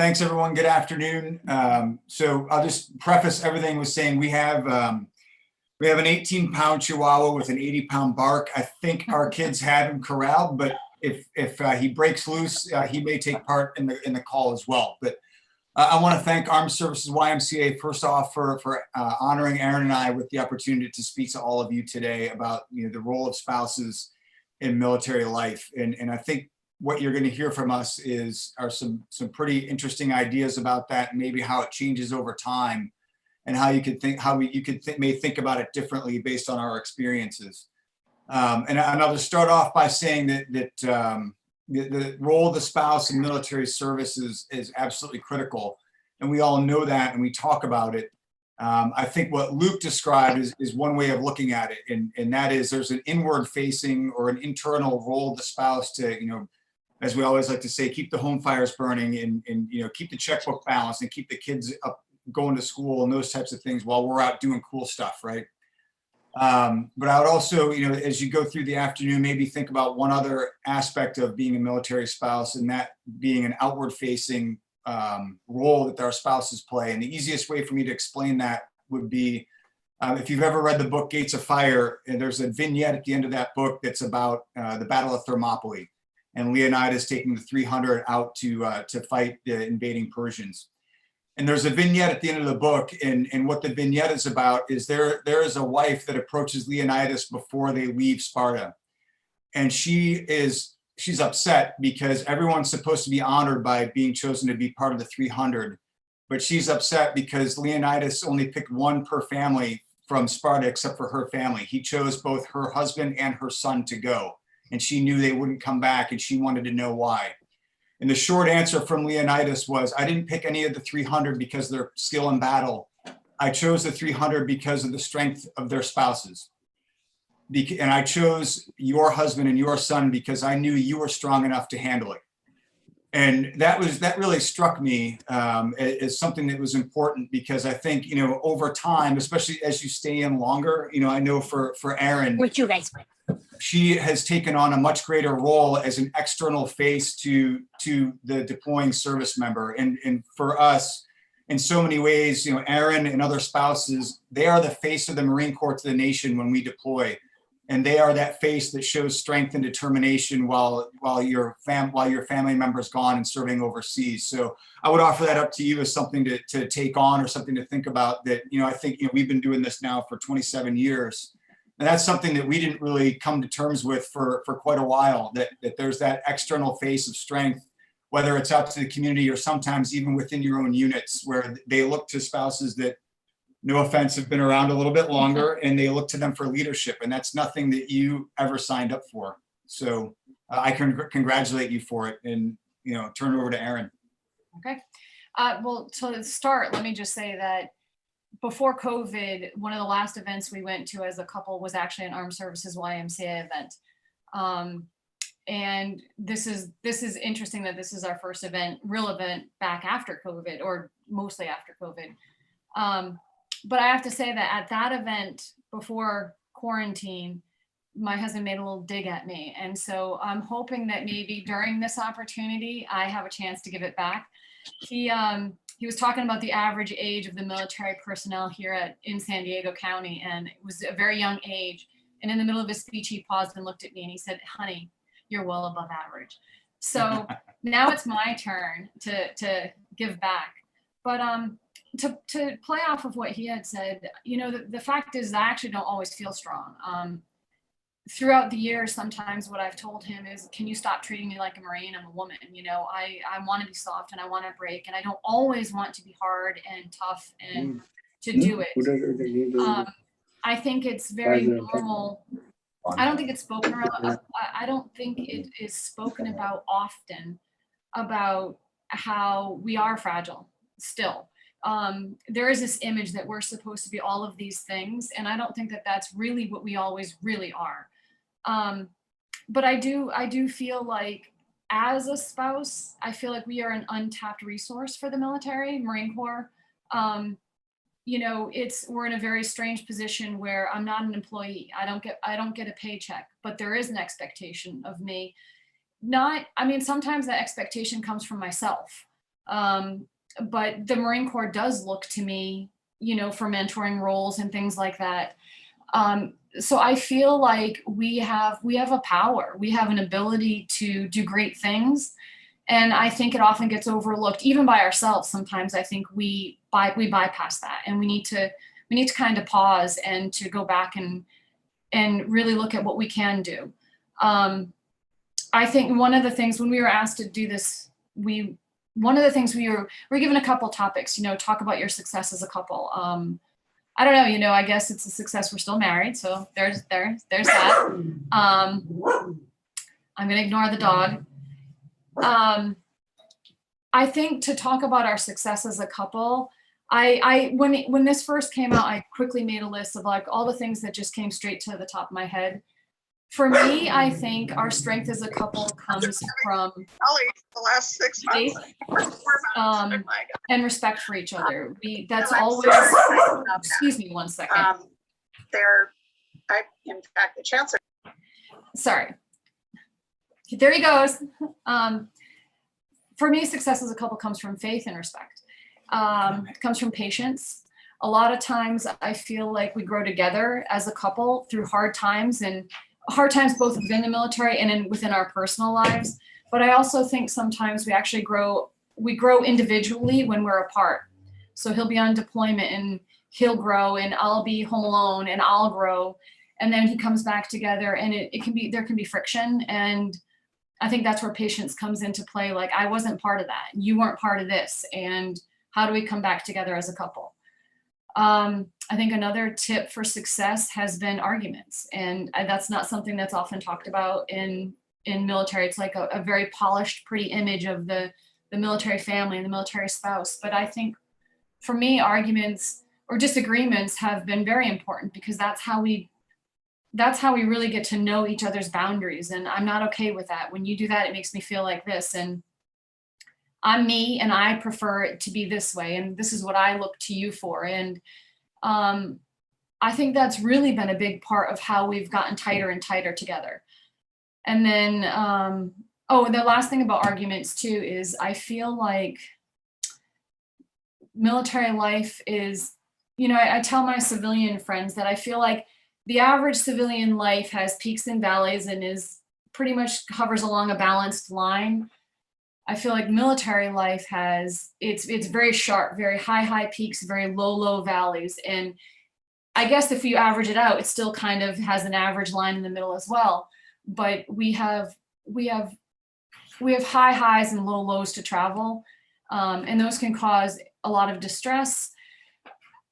Thanks, everyone. Good afternoon. So I'll just preface everything with saying we have an 18-pound Chihuahua with an 80-pound bark. I think our kids have him corralled, but if he breaks loose, he may take part in the call as well. But I want to thank Armed Services YMCA first off for honoring Erin and I with the opportunity to speak to all of you today about the role of spouses in military life. And I think what you're going to hear from us are some pretty interesting ideas about that, and maybe how it changes over time, and how you could may think about it differently based on our experiences. And I'll just start off by saying that the role of the spouse in military service is absolutely critical, and we all know that, and we talk about it. I think what Luke described is one way of looking at it, and that is there's an inward facing or an internal role of the spouse to, as we always like to say, keep the home fires burning and keep the checkbook balanced and keep the kids up going to school and those types of things while we're out doing cool stuff, right? But I would also, as you go through the afternoon, maybe think about one other aspect of being a military spouse, and that being an outward facing role that our spouses play. And the easiest way for me to explain that would be, if you've ever read the book Gates of Fire, and there's a vignette at the end of that book that's about the Battle of Thermopylae, and Leonidas taking the 300 out to fight the invading Persians. And there's a vignette at the end of the book, and what the vignette is about is there is a wife that approaches Leonidas before they leave Sparta, and she's upset because everyone's supposed to be honored by being chosen to be part of the 300, but she's upset because Leonidas only picked one per family from Sparta except for her family. He chose both her husband and her son to go, and she knew they wouldn't come back, and she wanted to know why. And the short answer from Leonidas was, I didn't pick any of the 300 because of their skill in battle. I chose the 300 because of the strength of their spouses. And I chose your husband and your son because I knew you were strong enough to handle it. And that really struck me as something that was important, because I think, over time, especially as you stay in longer, I know for Erin, with you guys, she has taken on a much greater role as an external face to the deploying service member. And for us, in so many ways, Erin and other spouses, they are the face of the Marine Corps to the nation when we deploy. And they are that face that shows strength and determination while your family member is gone and serving overseas. So I would offer that up to you as something to take on, or something to think about, that, I think, we've been doing this now for 27 years. And that's something that we didn't really come to terms with for quite a while, that there's that external face of strength, whether it's out to the community or sometimes even within your own units, where they look to spouses that, no offense, have been around a little bit longer, and they look to them for leadership. And that's nothing that you ever signed up for. So I can congratulate you for it, and, turn it over to Erin. Okay. Well, to start, let me just say that before COVID, one of the last events we went to as a couple was actually an Armed Services YMCA event. And this is interesting that this is our first real event back after COVID, or mostly after COVID. But I have to say that at that event before quarantine, my husband made a little dig at me. And so I'm hoping that maybe during this opportunity, I have a chance to give it back. He was talking about the average age of the military personnel here in San Diego County, and it was a very young age. And in the middle of his speech, he paused and looked at me and he said, "Honey, you're well above average." So now it's my turn to give back. But to play off of what he had said, the fact is I actually don't always feel strong. Throughout the years, sometimes what I've told him is, can you stop treating me like a Marine? I'm a woman. I want to be soft and I want to break, and I don't always want to be hard and tough and to do it. I think it's very normal. I don't think it's spoken around. I don't think it is spoken about often, about how we are fragile still. There is this image that we're supposed to be all of these things, and I don't think that that's really what we always really are. But I do feel like, as a spouse, I feel like we are an untapped resource for the military, Marine Corps. We're in a very strange position where I'm not an employee. I don't get a paycheck, but there is an expectation of me. Sometimes that expectation comes from myself. But the Marine Corps does look to me, for mentoring roles and things like that. So I feel like we have a power, we have an ability to do great things. And I think it often gets overlooked, even by ourselves. Sometimes I think we bypass that, and we need to kind of pause and to go back and really look at what we can do. I think one of the things when we were asked to do this, one of the things we were given a couple topics, talk about your success as a couple. I don't know, I guess it's a success we're still married. So there's that. I'm going to ignore the dog. I think to talk about our success as a couple, when this first came out, I quickly made a list of like all the things that just came straight to the top of my head. For me, I think our strength as a couple comes from the last 6 months, and respect for each other. That's always, excuse me one second. In fact, the chancellor. Sorry. There he goes. For me, success as a couple comes from faith and respect. It comes from patience. A lot of times I feel like we grow together as a couple through hard times both within the military and within our personal lives. But I also think sometimes we actually grow individually when we're apart. So he'll be on deployment and he'll grow, and I'll be home alone and I'll grow. And then he comes back together, and there can be friction. And I think that's where patience comes into play. Like, I wasn't part of that. You weren't part of this. And how do we come back together as a couple? I think another tip for success has been arguments. And that's not something that's often talked about in military. It's like a very polished, pretty image of the military family and the military spouse. But I think for me, arguments or disagreements have been very important, because that's how we really get to know each other's boundaries. And I'm not okay with that. When you do that, it makes me feel like this. And I'm me, and I prefer it to be this way. And this is what I look to you for. And I think that's really been a big part of how we've gotten tighter and tighter together. And then, the last thing about arguments too is I feel like military life is, I tell my civilian friends that I feel like the average civilian life has peaks and valleys and is pretty much hovers along a balanced line. I feel like military life it's very sharp, very high peaks, very low valleys. And I guess if you average it out, it still kind of has an average line in the middle as well. But we have high highs and low lows to travel. And those can cause a lot of distress.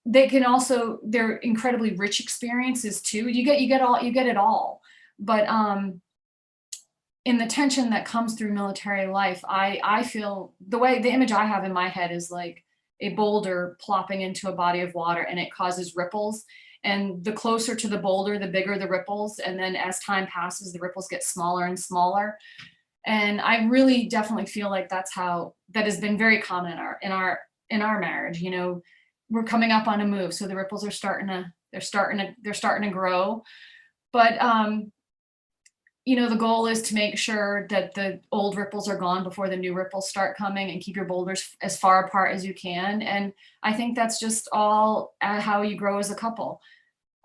They're incredibly rich experiences too. You get it all. But in the tension that comes through military life, I feel the image I have in my head is like a boulder plopping into a body of water, and it causes ripples. And the closer to the boulder, the bigger the ripples. And then as time passes, the ripples get smaller and smaller. And I really definitely feel like that has been very common in our marriage. We're coming up on a move, so the ripples are starting to grow. But the goal is to make sure that the old ripples are gone before the new ripples start coming, and keep your boulders as far apart as you can. And I think that's just all how you grow as a couple.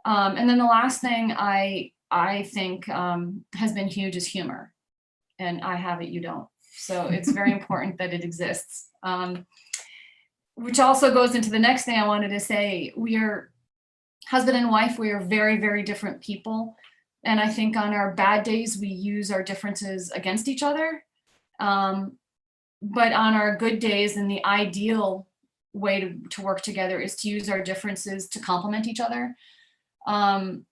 And then the last thing I think has been huge is humor. And I have it, you don't. So it's very important that it exists. Which also goes into the next thing I wanted to say. We are husband and wife. We are very, very different people. And I think on our bad days, we use our differences against each other. But on our good days, and the ideal way to work together is to use our differences to complement each other. And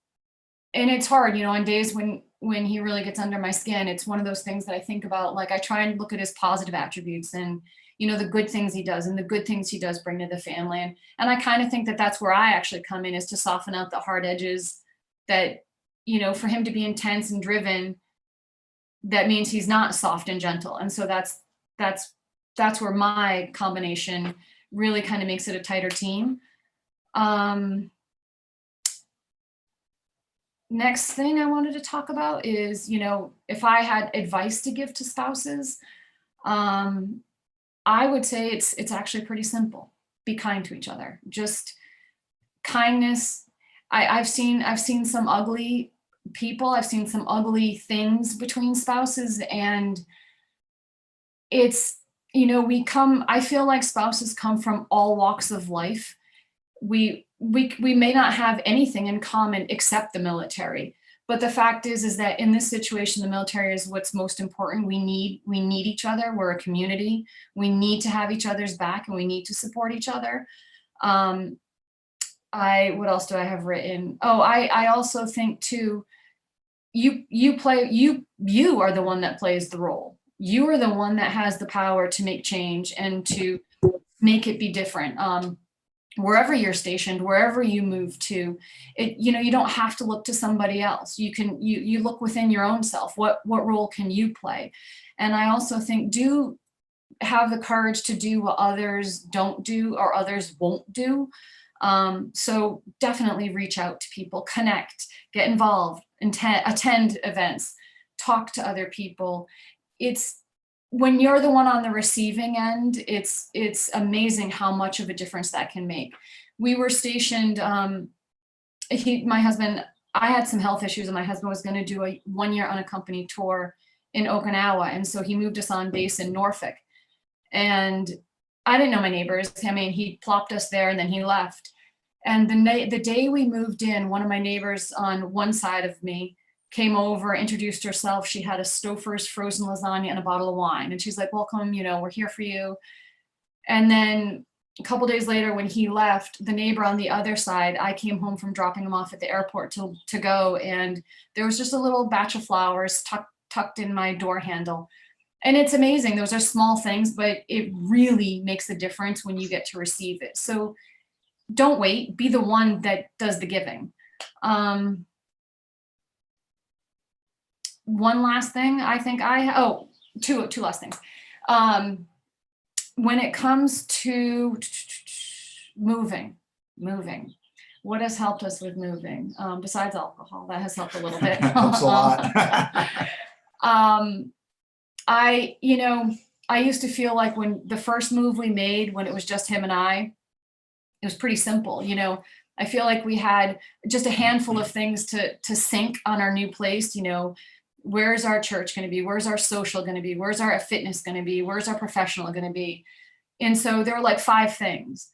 it's hard, on days when he really gets under my skin. It's one of those things that I think about. Like, I try and look at his positive attributes and the good things he does and the good things he does bring to the family. And I kind of think that that's where I actually come in, is to soften out the hard edges. That, for him to be intense and driven, that means he's not soft and gentle. And so that's where my combination really kind of makes it a tighter team. Next thing I wanted to talk about is, if I had advice to give to spouses, I would say it's actually pretty simple. Be kind to each other. Just kindness. I've seen some ugly people. I've seen some ugly things between spouses, and it's, I feel like spouses come from all walks of life. We may not have anything in common except the military. But the fact is that in this situation, the military is what's most important. We need each other. We're a community. We need to have each other's back, and we need to support each other. What else do I have written? Oh, I also think too, you are the one that plays the role. You are the one that has the power to make change and to make it be different. Wherever you're stationed, wherever you move to, you don't have to look to somebody else. You look within your own self. What role can you play? And I also think, do have the courage to do what others don't do or others won't do. So definitely reach out to people, connect, get involved, attend events, talk to other people. It's when you're the one on the receiving end, it's amazing how much of a difference that can make. We were stationed, my husband, I had some health issues, and my husband was going to do a 1-year unaccompanied tour in Okinawa. And so he moved us on base in Norfolk. And I didn't know my neighbors. I mean, he plopped us there and then he left. And the day we moved in, one of my neighbors on one side of me came over, introduced herself. She had a Stouffer's frozen lasagna and a bottle of wine. And she's like, welcome, we're here for you. And then a couple days later, when he left, the neighbor on the other side, I came home from dropping him off at the airport to go. And there was just a little batch of flowers tucked in my door handle. And it's amazing. Those are small things, but it really makes a difference when you get to receive it. So don't wait, be the one that does the giving. One last thing, I think two last things. When it comes to moving, what has helped us with moving? Besides alcohol, that has helped a little bit. Helps a lot. I used to feel like when the first move we made, when it was just him and I, it was pretty simple. I feel like we had just a handful of things to sync on our new place. Where's our church going to be? Where's our social going to be? Where's our fitness going to be? Where's our professional going to be? And so there were like 5 things.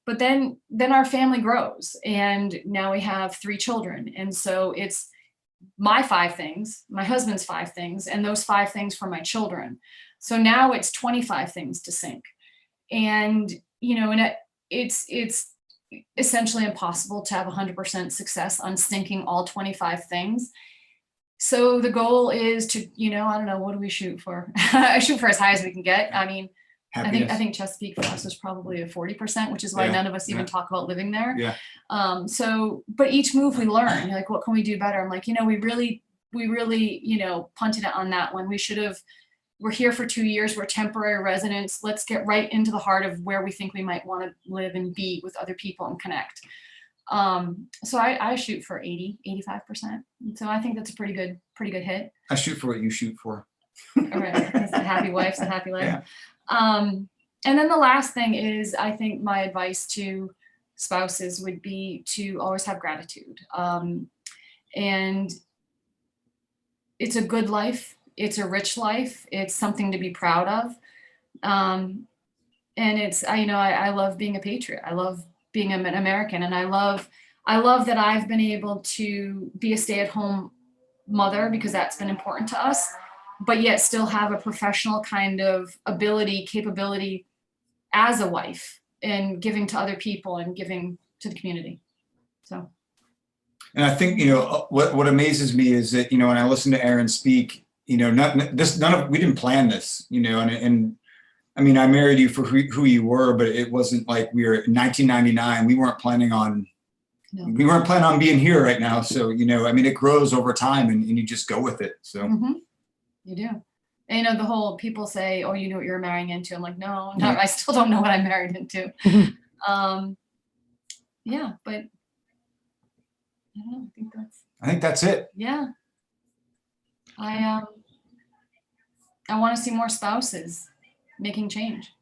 But then our family grows, and now we have 3 children. And so it's my 5 things, my husband's 5 things, and those 5 things for my children. So now it's 25 things to sync. And, it's essentially impossible to have 100% success on syncing all 25 things. So the goal is to, I don't know, what do we shoot for? I shoot for as high as we can get. I mean, Happiness. I think Chesapeake for us is probably a 40%, which is why none of us even talk about living there. Yeah. But each move we learn, like, what can we do better? I'm like, we really, punted it on that one. We're here for 2 years. We're temporary residents. Let's get right into the heart of where we think we might want to live and be with other people and connect. So I shoot for 85%. So I think that's a pretty good hit. I shoot for what you shoot for. All right. Because the happy wife's a happy life. Yeah. And then the last thing is, I think my advice to spouses would be to always have gratitude. And it's a good life. It's a rich life. It's something to be proud of. And I love being a patriot. I love being an American. And I love that I've been able to be a stay-at-home mother, because that's been important to us, but yet still have a professional kind of capability as a wife, and giving to other people and giving to the community. So. And I think, what amazes me is that, when I listen to Erin speak, we didn't plan this, and I mean, I married you for who you were, but it wasn't like we were in 1999. We weren't planning on being here right now. So, it grows over time, and you just go with it. So You do. And the whole, people say, oh, you know what you're marrying into. I'm like, no, I still don't know what I'm married into. Yeah, but I don't know, I think that's it. Yeah. I want to see more spouses making change.